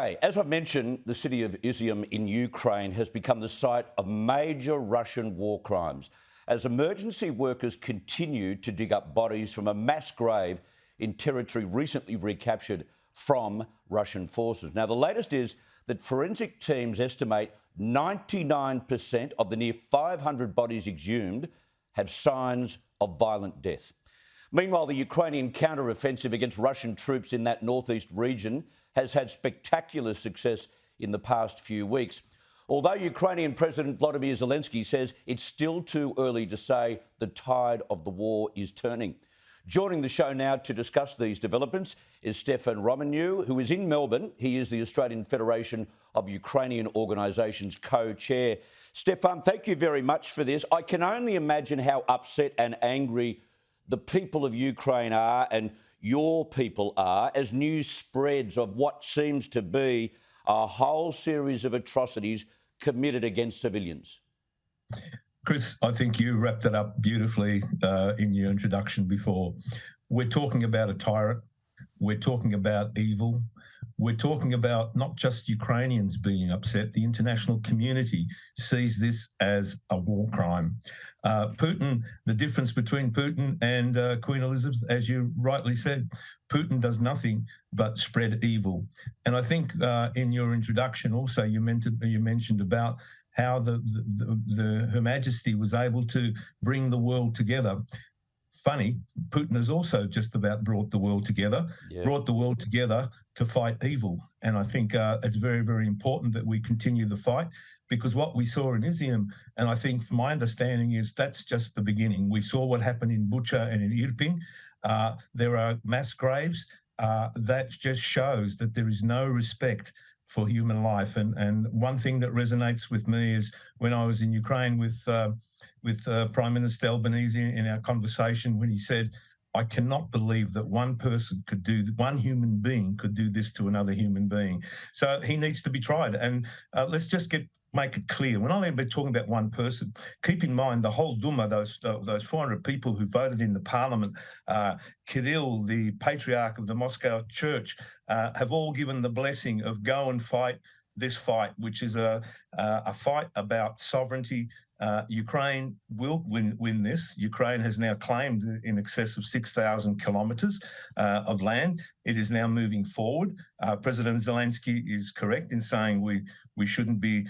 Hey, as I mentioned, the city of Izium in Ukraine has become the site of major Russian war crimes as emergency workers continue to dig up bodies from a mass grave in territory recently recaptured from Russian forces. Now, the latest is that forensic teams estimate 99% of the near 500 bodies exhumed have signs of violent death. Meanwhile, the Ukrainian counter-offensive against Russian troops in that northeast region has had spectacular success in the past few weeks. Although Ukrainian President Volodymyr Zelensky says it's still too early to say the tide of the war is turning. Joining the show now to discuss these developments is Stefan Romaniw, who is in Melbourne. He is the Australian Federation of Ukrainian Organisations co-chair. Stefan, thank you very much for this. I can only imagine how upset and angry the people of Ukraine are and your people are as news spreads of what seems to be a whole series of atrocities committed against civilians. Chris, I think you wrapped it up beautifully in your introduction before. We're talking about a tyrant. We're talking about evil. We're talking about not just Ukrainians being upset. The international community sees this as a war crime. Putin, the difference between Putin and Queen Elizabeth, as you rightly said, Putin does nothing but spread evil. And I think in your introduction also you mentioned about how Her Majesty was able to bring the world together. Funny, Putin has also just about brought the world together, to fight evil. And I think it's very, very important that we continue the fight, because what we saw in Izium, and I think from my understanding is that's just the beginning. We saw what happened in Bucha and in Irpin. There are mass graves. That just shows that there is no respect for human life. And one thing that resonates with me is when I was in Ukraine with Prime Minister Albanese in our conversation, when he said, I cannot believe that one human being could do this to another human being. So he needs to be tried. And let's just make it clear. We're not only talking about one person. Keep in mind the whole Duma, those 400 people who voted in the parliament, Kirill, the patriarch of the Moscow church, have all given the blessing of go and fight this fight, which is a fight about sovereignty. Ukraine will win this. Ukraine has now claimed in excess of 6,000 kilometres of land. It is now moving forward. President Zelensky is correct in saying we shouldn't be,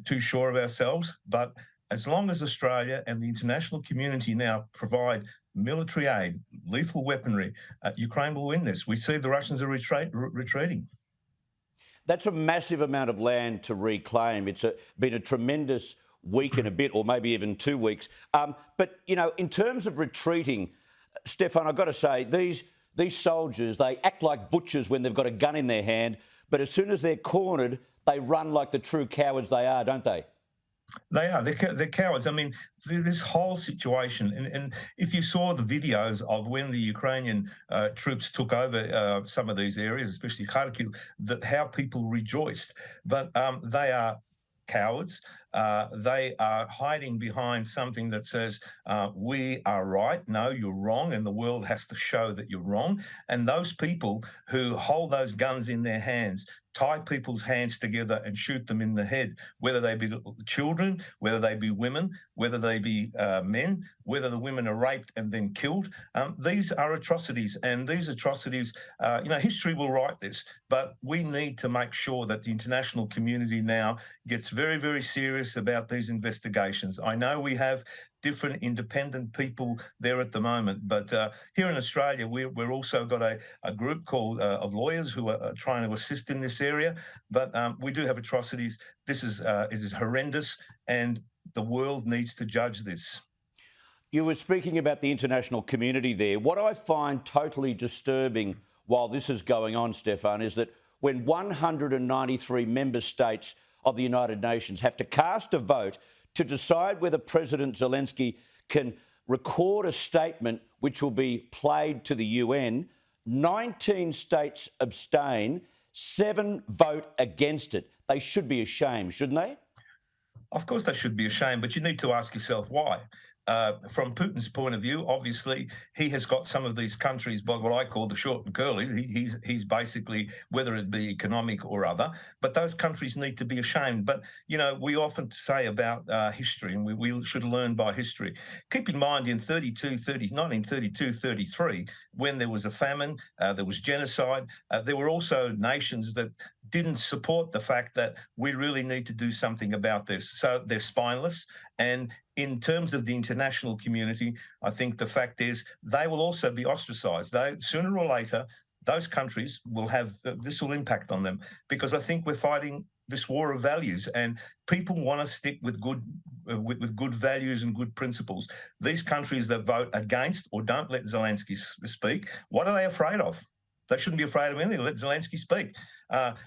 too sure of ourselves. But as long as Australia and the international community now provide military aid, lethal weaponry, Ukraine will win this. We see the Russians are retreating. That's a massive amount of land to reclaim. It's been a tremendous week and a bit, or maybe even 2 weeks. But, in terms of retreating, Stefan, I've got to say, these soldiers, they act like butchers when they've got a gun in their hand, but as soon as they're cornered, they run like the true cowards they are, don't they? They are. They're cowards. I mean, this whole situation, and if you saw the videos of when the Ukrainian troops took over some of these areas, especially Kharkiv, how people rejoiced. But they are cowards. They are hiding behind something that says, we are right, no, you're wrong, and the world has to show that you're wrong. And those people who hold those guns in their hands, tie people's hands together and shoot them in the head, whether they be children, whether they be women, whether they be men, whether the women are raped and then killed. These are atrocities, and these atrocities, history will write this, but we need to make sure that the international community now gets very, very serious about these investigations. I know we have different independent people there at the moment, but here in Australia, we're also got a group called of lawyers who are trying to assist in this area. But we do have atrocities. This is horrendous, and the world needs to judge this. You were speaking about the international community there. What I find totally disturbing while this is going on, Stefan, is that when 193 member states of the United Nations have to cast a vote to decide whether President Zelensky can record a statement which will be played to the UN, 19 states abstain, 7 vote against it. They should be ashamed, shouldn't they? Of course they should be ashamed, but you need to ask yourself why. From Putin's point of view, obviously, he has got some of these countries by what I call the short and curly. He's basically, whether it be economic or other, but those countries need to be ashamed. But, you know, we often say about history, and we should learn by history. Keep in mind, in 1932, 33, when there was a famine, there was genocide, there were also nations that didn't support the fact that we really need to do something about this. So they're spineless. And in terms of the international community, I think the fact is they will also be ostracized. Sooner or later, those countries will have, this will impact on them, because I think we're fighting this war of values, and people want to stick with good values and good principles. These countries that vote against or don't let Zelensky speak, what are they afraid of? They shouldn't be afraid of anything. Let Zelensky speak.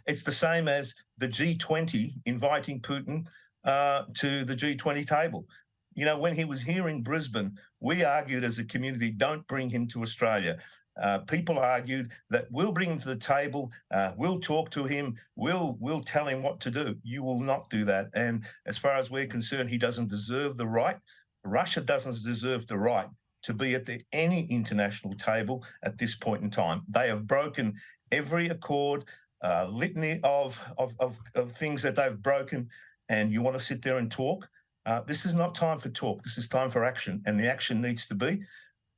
It's the same as the G20 inviting Putin to the G20 table. You know, when he was here in Brisbane, we argued as a community, don't bring him to Australia. People argued that we'll bring him to the table, we'll talk to him, we'll tell him what to do. You will not do that. And as far as we're concerned, he doesn't deserve the right. Russia doesn't deserve the right to be at any international table at this point in time. They have broken every accord, litany of things that they've broken, and you want to sit there and talk? This is not time for talk. This is time for action, and the action needs to be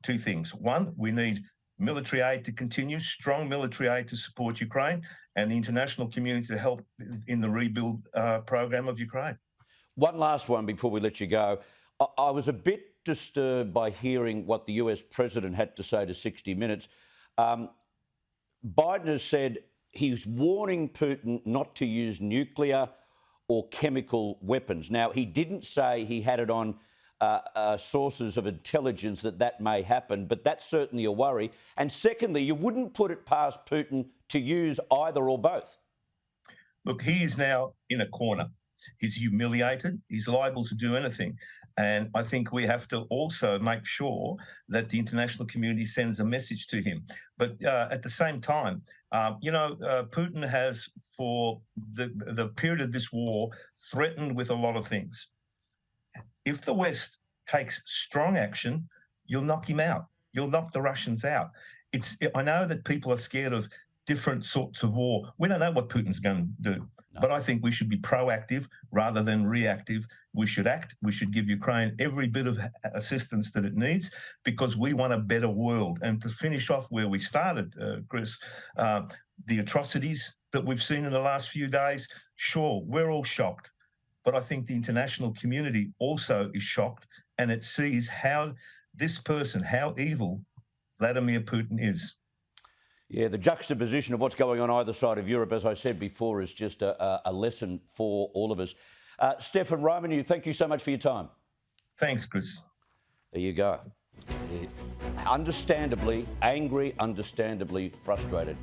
two things. One, we need military aid to continue, strong military aid to support Ukraine, and the international community to help in the rebuild program of Ukraine. One last one before we let you go. I was a bit disturbed by hearing what the US president had to say to 60 Minutes. Biden has said he's warning Putin not to use nuclear or chemical weapons. Now, he didn't say he had it on sources of intelligence that may happen, but that's certainly a worry. And secondly, you wouldn't put it past Putin to use either or both. Look, he is now in a corner. He's humiliated. He's liable to do anything. And I think we have to also make sure that the international community sends a message to him. But at the same time, Putin has, for the period of this war, threatened with a lot of things. If the West takes strong action, you'll knock him out. You'll knock the Russians out. I know that people are scared of different sorts of war. We don't know what Putin's going to do, but I think we should be proactive rather than reactive. We should act. We should give Ukraine every bit of assistance that it needs, because we want a better world. And to finish off where we started, Chris, the atrocities that we've seen in the last few days, sure, we're all shocked. But I think the international community also is shocked, and it sees how evil Vladimir Putin is. Yeah, the juxtaposition of what's going on either side of Europe, as I said before, is just a lesson for all of us. Stefan, Romaniw, thank you so much for your time. Thanks, Chris. There you go. Understandably angry, understandably frustrated.